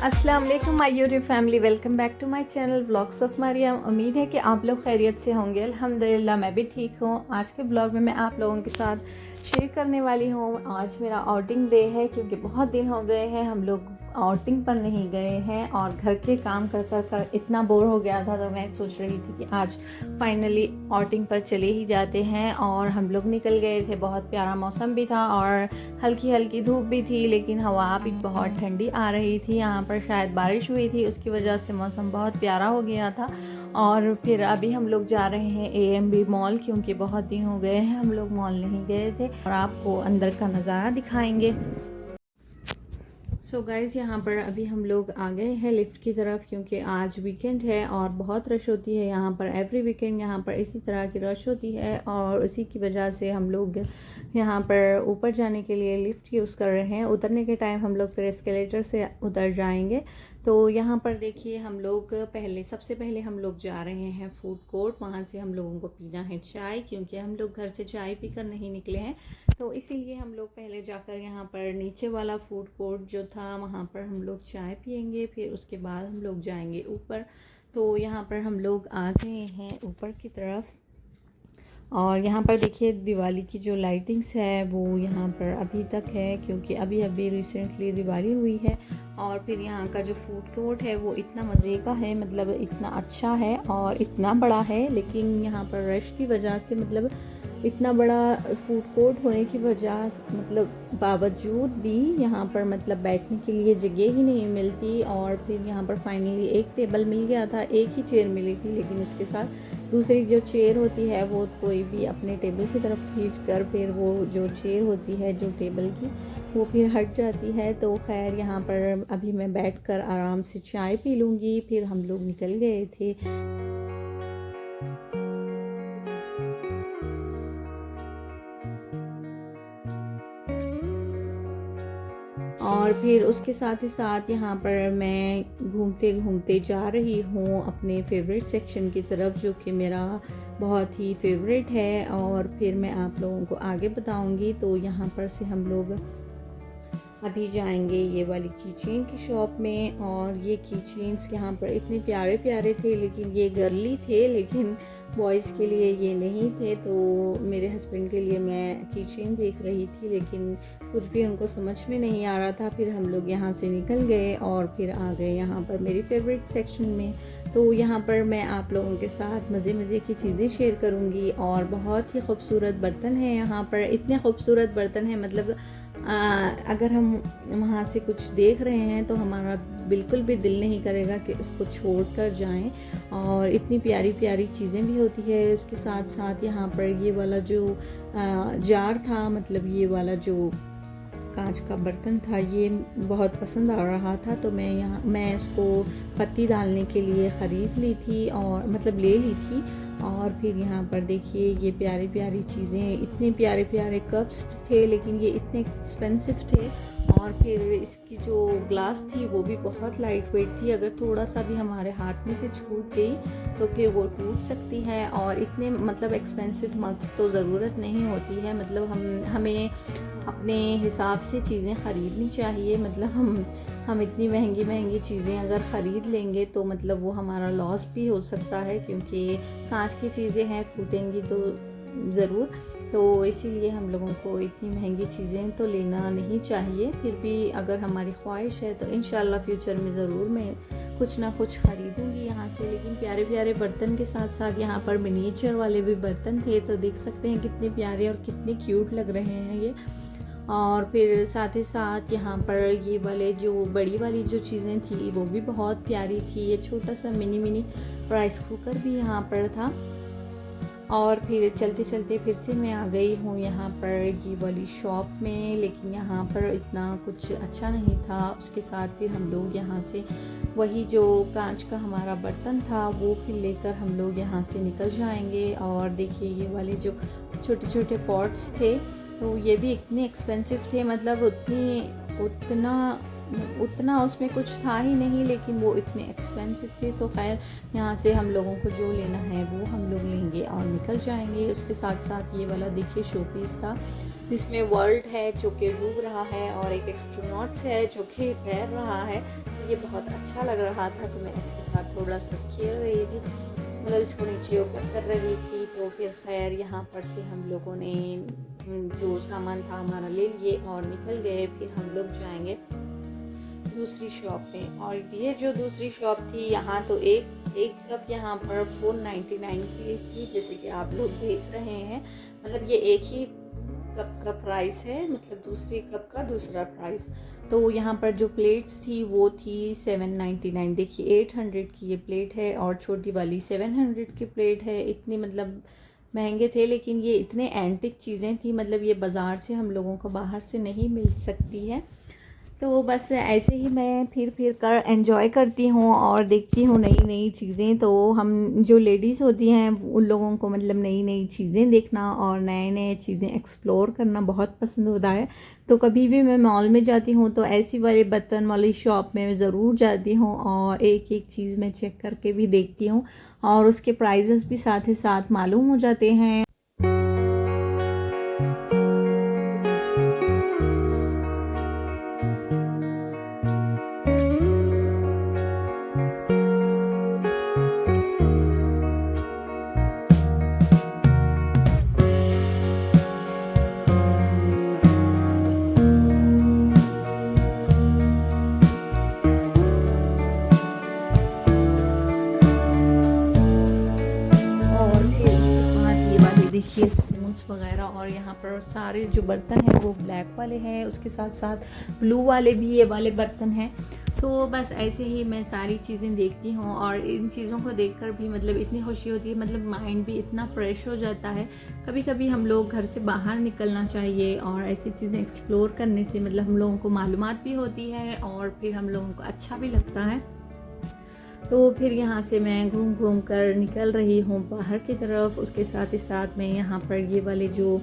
अस्सलाम वालेकुम my YouTube family, welcome back to my channel vlogs of Mariam. उम्मीद है कि आप लोग खैरियत से होंगे। अल्हम्दुलिल्लाह मैं भी ठीक हूँ। आज के ब्लॉग में मैं आप लोगों के साथ शेयर करने वाली हूँ। आज मेरा आउटिंग डे है क्योंकि बहुत दिन हो गए हैं हम लोग आउटिंग पर नहीं गए हैं और घर के काम कर कर कर इतना बोर हो गया था, तो मैं सोच रही थी कि आज फाइनली आउटिंग पर चले ही जाते हैं। और हम लोग निकल गए थे। बहुत प्यारा मौसम भी था और हल्की हल्की धूप भी थी, लेकिन हवा भी बहुत ठंडी आ रही थी। यहाँ पर शायद बारिश हुई थी, उसकी वजह से मौसम बहुत प्यारा हो गया था। और फिर अभी हम लोग जा रहे हैं AMB मॉल, क्योंकि बहुत दिन हो गए हैं हम लोग मॉल नहीं गए थे और आपको अंदर का नज़ारा दिखाएंगे। सो गाइज़, यहाँ पर अभी हम लोग आ गए हैं लिफ्ट की तरफ, क्योंकि आज वीकेंड है और बहुत रश होती है यहाँ पर। एवरी वीकेंड यहाँ पर इसी तरह की रश होती है और उसी की वजह से हम लोग यहाँ पर ऊपर जाने के लिए लिफ्ट यूज़ कर रहे हैं। उतरने के टाइम हम लोग फिर एस्केलेटर से उतर जाएंगे। तो यहाँ पर देखिए, हम लोग सबसे पहले हम लोग जा रहे हैं फूड कोर्ट। वहाँ से हम लोगों को पीना है चाय, क्योंकि हम लोग घर से चाय पीकर नहीं निकले हैं, तो इसीलिए हम लोग पहले जाकर यहाँ पर नीचे वाला फूड कोर्ट जो था वहाँ पर हम लोग चाय पियेंगे। फिर उसके बाद हम लोग जाएंगे ऊपर। तो यहाँ पर हम लोग आ गए हैं ऊपर की तरफ और यहाँ पर देखिए दिवाली की जो लाइटिंग्स है वो यहाँ पर अभी तक है, क्योंकि अभी अभी रिसेंटली दिवाली हुई है। और फिर यहाँ का जो फूड कोर्ट है वो इतना मज़े का है, मतलब इतना अच्छा है और इतना बड़ा है, लेकिन यहाँ पर रश की वजह से, मतलब इतना बड़ा फूड कोर्ट होने की वजह मतलब बावजूद भी यहाँ पर मतलब बैठने के लिए जगह ही नहीं मिलती। और फिर यहाँ पर फाइनली एक टेबल मिल गया था, एक ही चेयर मिली थी, लेकिन उसके साथ दूसरी जो चेयर होती है वो कोई भी अपने टेबल की तरफ खींच कर फिर वो जो चेयर होती है जो टेबल की वो फिर हट जाती है। तो खैर यहाँ पर अभी मैं बैठकर आराम से चाय पी लूँगी। फिर हम लोग निकल गए थे। और फिर उसके साथ ही साथ यहाँ पर मैं घूमते घूमते जा रही हूँ अपने फेवरेट सेक्शन की तरफ, जो कि मेरा बहुत ही फेवरेट है और फिर मैं आप लोगों को आगे बताऊँगी। तो यहाँ पर से हम लोग अभी जाएंगे ये वाली की चेन की शॉप में। और ये की चेन्स यहाँ पर इतने प्यारे प्यारे थे, लेकिन ये गर्ली थे, लेकिन बॉयज़ के लिए ये नहीं थे। तो मेरे हस्बैंड के लिए मैं की चेन देख रही थी, लेकिन कुछ भी उनको समझ में नहीं आ रहा था। फिर हम लोग यहाँ से निकल गए और फिर आ गए यहाँ पर मेरी फेवरेट सेक्शन में। तो यहाँ पर मैं आप लोगों के साथ मज़े मज़े की चीज़ें शेयर करूँगी। और बहुत ही खूबसूरत बर्तन है यहाँ पर, इतने खूबसूरत बर्तन हैं, मतलब अगर हम वहाँ से कुछ देख रहे हैं तो हमारा बिल्कुल भी दिल नहीं करेगा कि उसको छोड़ कर जाएँ। और इतनी प्यारी प्यारी चीज़ें भी होती है। उसके साथ साथ यहाँ पर ये वाला जो जार था, मतलब ये वाला जो कांच का बर्तन था, ये बहुत पसंद आ रहा था, तो मैं इसको पत्ती डालने के लिए ख़रीद ली थी और मतलब ले ली थी। और फिर यहाँ पर देखिए ये प्यारी प्यारी चीज़ें, इतने प्यारे प्यारे कप्स थे, लेकिन ये इतने एक्सपेंसिव थे। और फिर इसकी जो ग्लास थी वो भी बहुत लाइट वेट थी, अगर थोड़ा सा भी हमारे हाथ में से छूट गई तो फिर वो टूट सकती है। और इतने मतलब एक्सपेंसिव मग्स तो ज़रूरत नहीं होती है, मतलब हमें अपने हिसाब से चीज़ें ख़रीदनी चाहिए। मतलब हम इतनी महंगी महंगी चीज़ें अगर ख़रीद लेंगे तो मतलब वो हमारा लॉस भी हो सकता है, क्योंकि कांच की चीज़ें हैं, टूटेंगी तो ज़रूर। तो इसीलिए हम लोगों को इतनी महंगी चीज़ें तो लेना नहीं चाहिए। फिर भी अगर हमारी ख्वाहिश है तो इंशाल्लाह फ्यूचर में ज़रूर मैं कुछ ना कुछ ख़रीदूँगी यहाँ से। लेकिन प्यारे प्यारे बर्तन के साथ साथ यहाँ पर मिनिएचर वाले भी बर्तन थे, तो देख सकते हैं कितने प्यारे और कितने क्यूट लग रहे हैं ये। और फिर साथ ही साथ यहाँ पर ये वाले जो बड़ी वाली जो चीज़ें थी वो भी बहुत प्यारी थी। ये छोटा सा मिनी राइस कुकर भी यहाँ पर था। और फिर चलते चलते फिर से मैं आ गई हूँ यहाँ पर ये वाली शॉप में, लेकिन यहाँ पर इतना कुछ अच्छा नहीं था। उसके साथ फिर हम लोग यहाँ से वही जो कांच का हमारा बर्तन था वो फिर लेकर हम लोग यहाँ से निकल जाएंगे। और देखिए ये वाले जो छोटे छोटे पॉट्स थे तो ये भी इतने एक्सपेंसिव थे, मतलब उतना उतना उसमें कुछ था ही नहीं, लेकिन वो इतने एक्सपेंसिव थे। तो खैर यहाँ से हम लोगों को जो लेना है वो हम लोग लेंगे और निकल जाएंगे। उसके साथ साथ ये वाला देखिए शो पीस था जिसमें वर्ल्ड है जो कि डूब रहा है और एक एस्ट्रोनॉट्स है जो कि तैर रहा है। तो ये बहुत अच्छा लग रहा था, तो मैं इसके साथ थोड़ा सा खेल रही थी, मतलब इसको नीचे ऊपर कर रही थी। तो फिर खैर यहाँ पर से हम लोगों ने जो सामान था हमारा ले लिए और निकल गए। फिर हम लोग जाएंगे दूसरी शॉप में, और ये जो दूसरी शॉप थी यहाँ तो एक कप यहाँ पर 499 की थी, जैसे कि आप लोग देख रहे हैं। मतलब ये एक ही कप का प्राइस है, मतलब दूसरी कप का दूसरा प्राइस। तो यहाँ पर जो प्लेट्स थी वो थी 799। देखिए 800 की ये प्लेट है और छोटी वाली 700 की प्लेट है। इतनी मतलब महंगे थे, लेकिन ये इतने एंटिक चीज़ें थी, मतलब ये बाज़ार से हम लोगों को बाहर से नहीं मिल सकती है। तो बस ऐसे ही मैं फिर कर एंजॉय करती हूँ और देखती हूँ नई नई चीज़ें। तो हम जो लेडीज़ होती हैं उन लोगों को मतलब नई नई चीज़ें देखना और नए नए चीज़ें एक्सप्लोर करना बहुत पसंद होता है। तो कभी भी मैं मॉल में जाती हूँ तो ऐसी वाले बर्तन वाली शॉप में ज़रूर जाती हूँ और एक एक चीज़ मैं चेक करके भी देखती हूँ और उसके प्राइजेस भी साथ ही साथ मालूम हो जाते हैं। देखिए स्पून्स वगैरह, और यहाँ पर सारे जो बर्तन हैं वो ब्लैक वाले हैं, उसके साथ साथ ब्लू वाले भी ये वाले बर्तन हैं। तो बस ऐसे ही मैं सारी चीज़ें देखती हूँ और इन चीज़ों को देखकर भी मतलब इतनी खुशी होती है, मतलब माइंड भी इतना फ्रेश हो जाता है। कभी कभी हम लोग घर से बाहर निकलना चाहिए और ऐसी चीज़ें एक्सप्लोर करने से मतलब हम लोगों को मालूमात भी होती है और फिर हम लोगों को अच्छा भी लगता है। तो फिर यहाँ से मैं घूम घूम कर निकल रही हूँ बाहर की तरफ। उसके साथ ही साथ मैं यहाँ पर ये वाले जो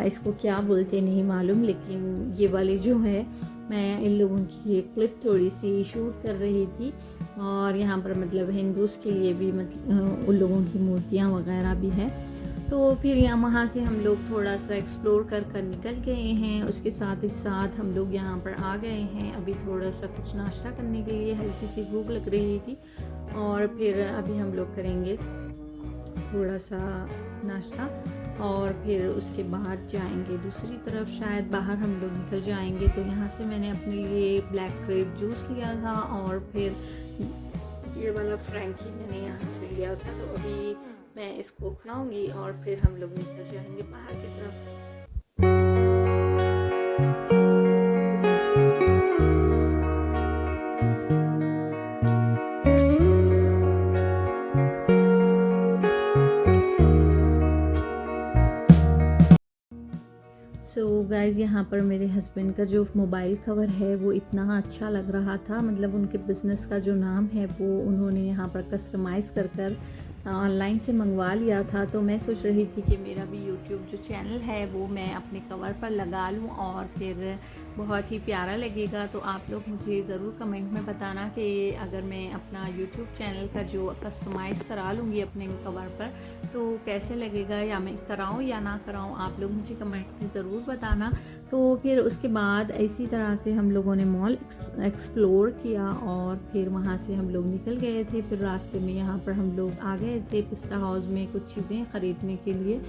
इसको क्या बोलते नहीं मालूम, लेकिन ये वाले जो है मैं इन लोगों की ये क्लिप थोड़ी सी शूट कर रही थी। और यहाँ पर मतलब हिंदूज़ के लिए भी मतलब उन लोगों की मूर्तियाँ वगैरह भी हैं। तो फिर यहाँ वहाँ से हम लोग थोड़ा सा एक्सप्लोर कर निकल गए हैं। उसके साथ ही साथ हम लोग यहाँ पर आ गए हैं। अभी थोड़ा सा कुछ नाश्ता करने के लिए, हल्की सी भूख लग रही थी और फिर अभी हम लोग करेंगे थोड़ा सा नाश्ता और फिर उसके बाद जाएंगे दूसरी तरफ, शायद बाहर हम लोग निकल जाएंगे। तो यहाँ से मैंने अपने लिए ब्लैक ग्रेप जूस लिया था और फिर ये वाला फ्रैंकी मैंने यहाँ से लिया था। तो अभी मैं इसको खाऊंगी और फिर हम लोग निकल जाएंगे बाहर की तरफ। सो गाइज़, यहाँ पर मेरे हस्बैंड का जो मोबाइल कवर है वो इतना अच्छा लग रहा था। मतलब उनके बिज़नेस का जो नाम है वो उन्होंने यहाँ पर कस्टमाइज़ कर ऑनलाइन से मंगवा लिया था। तो मैं सोच रही थी कि मेरा भी यूट्यूब जो चैनल है वो मैं अपने कवर पर लगा लूँ और फिर बहुत ही प्यारा लगेगा। तो आप लोग मुझे ज़रूर कमेंट में बताना कि अगर मैं अपना यूट्यूब चैनल का जो कस्टमाइज़ करा लूँगी अपने कवर पर तो कैसे लगेगा, या मैं कराऊँ या ना कराऊँ, आप लोग मुझे कमेंट में ज़रूर बताना। तो फिर उसके बाद इसी तरह से हम लोगों ने मॉल एक्सप्लोर किया और फिर वहाँ से हम लोग निकल गए थे। फिर रास्ते में यहाँ पर हम लोग आ गए थे पिस्ता हाउस में कुछ चीज़ें ख़रीदने के लिए।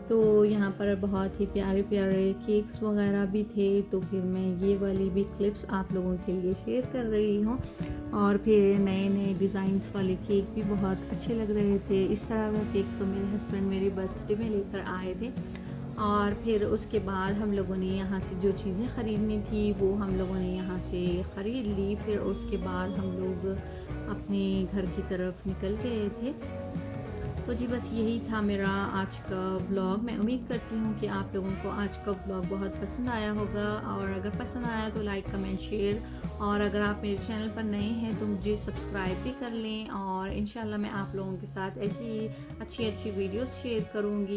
तो यहाँ पर बहुत ही प्यारे प्यारे केक्स वगैरह भी थे। तो फिर मैं ये वाली भी क्लिप्स आप लोगों के लिए शेयर कर रही हूँ। और फिर नए नए डिज़ाइंस वाले केक भी बहुत अच्छे लग रहे थे। इस तरह का केक तो मेरे हस्बैंड मेरे बर्थडे में लेकर आए थे। और फिर उसके बाद हम लोगों ने यहाँ से जो चीज़ें ख़रीदनी थी वो हम लोगों ने यहाँ से ख़रीद ली। फिर उसके बाद हम लोग अपने घर की तरफ निकल गए थे। तो जी बस यही था मेरा आज का ब्लॉग। मैं उम्मीद करती हूँ कि आप लोगों को आज का ब्लॉग बहुत पसंद आया होगा, और अगर पसंद आया तो लाइक कमेंट शेयर, और अगर आप मेरे चैनल पर नए हैं तो मुझे सब्सक्राइब भी कर लें। और इंशाल्लाह मैं आप लोगों के साथ ऐसी अच्छी अच्छी वीडियोस शेयर करूँगी।